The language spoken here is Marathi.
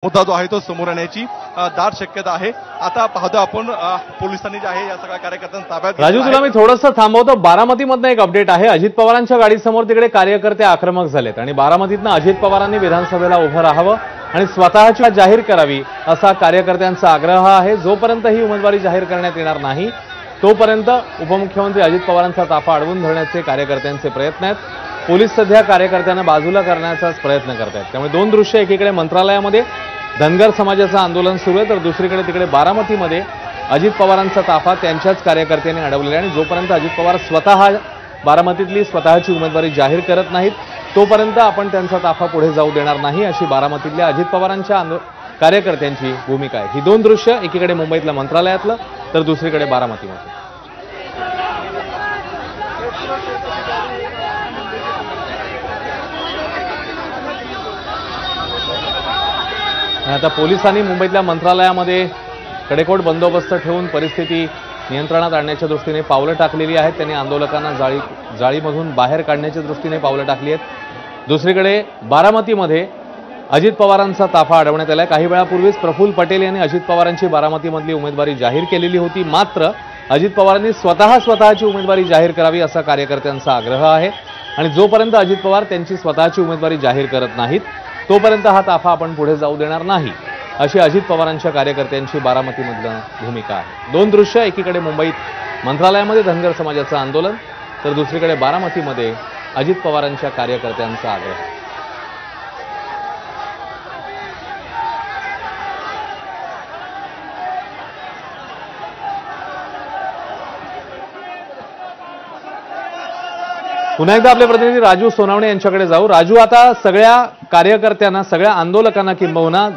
मुद्दा जो आहे तो समोर येण्याची दाट शक्यता आहे। आता पाहतो आपण पोलिसांनी जे आहे या सगळ्या कार्यकर्त्यांना ताब्यात राजू, तुला मी थोडंसं थांबवतो। बारामतीमधनं एक अपडेट आहे। अजित पवारांच्या गाडीसमोर तिकडे कार्यकर्ते आक्रमक झालेत आणि बारामतीतनं अजित पवारांनी विधानसभेला उभं राहावं आणि स्वतःची जाहीर करावी असा कार्यकर्त्यांचा आग्रह आहे। जोपर्यंत ही उमेदवारी जाहीर करण्यात येणार नाही तोपर्यंत उपमुख्यमंत्री अजित पवारांचा ताफा अडवून धरण्याचे कार्यकर्त्यांचे प्रयत्न आहेत। पोलीस सध्या कार्यकर्त्यांना बाजूला करण्याचाच प्रयत्न करत आहेत। त्यामुळे दोन दृश्य, एकीकडे मंत्रालयामध्ये धनगर समाजाचं आंदोलन सुरू आहे तर दुसरीकडे तिकडे बारामतीमध्ये अजित पवारांचा ताफा त्यांच्याच कार्यकर्त्यांनी अडवलेला आहे। आणि जोपर्यंत अजित पवार स्वतः बारामतीतली स्वतःची उमेदवारी जाहीर करत नाहीत तोपर्यंत आपण त्यांचा ताफा पुढे जाऊ देणार नाही अशी बारामतीतल्या अजित पवारांच्या कार्यकर्त्यांची भूमिका आहे। ही दोन दृश्य, एकीकडे मुंबईतल्या मंत्रालयातलं तर दुसरीकडे बारामतीमध्ये। आता पोलिसांनी मुंबईतल्या मंत्रालयामध्ये कडेकोट बंदोबस्त ठेवून परिस्थिती नियंत्रणात आणण्याच्या दृष्टीने पावलं टाकलेली आहेत। त्यांनी आंदोलकांना जाळीमधून बाहेर काढण्याच्या दृष्टीने पावलं टाकली आहेत। दुसरीकडे बारामतीमध्ये अजित पवारांचा ताफा अडवण्यात आलाय। काही वेळापूर्वीच प्रफुल्ल पटेल यांनी अजित पवारांची बारामतीमधली उमेदवारी जाहीर केलेली होती, मात्र अजित पवारांनी स्वतःची उमेदवारी जाहीर करावी असा कार्यकर्त्यांचा आग्रह आहे। आणि जोपर्यंत अजित पवार त्यांची स्वतःची उमेदवारी जाहीर करत नाहीत तोपर्यंत हा ताफा आपण पुढे जाऊ देणार नाही अशी अजित पवारांच्या कार्यकर्त्यांची बारामतीमधलं भूमिका आहे। दोन दृश्य, एकीकडे मुंबईत मंत्रालयामध्ये धनगर समाजाचं आंदोलन तर दुसरीकडे बारामतीमध्ये अजित पवारांच्या कार्यकर्त्यांचा आग्रह। पुन्हा एकदा आपले प्रतिनिधी राजू सोनावणे यांच्याकडे जाऊ। राजू, आता सगळ्या कार्यकर्त्यांना, सगळ्या आंदोलकांना किंबहुना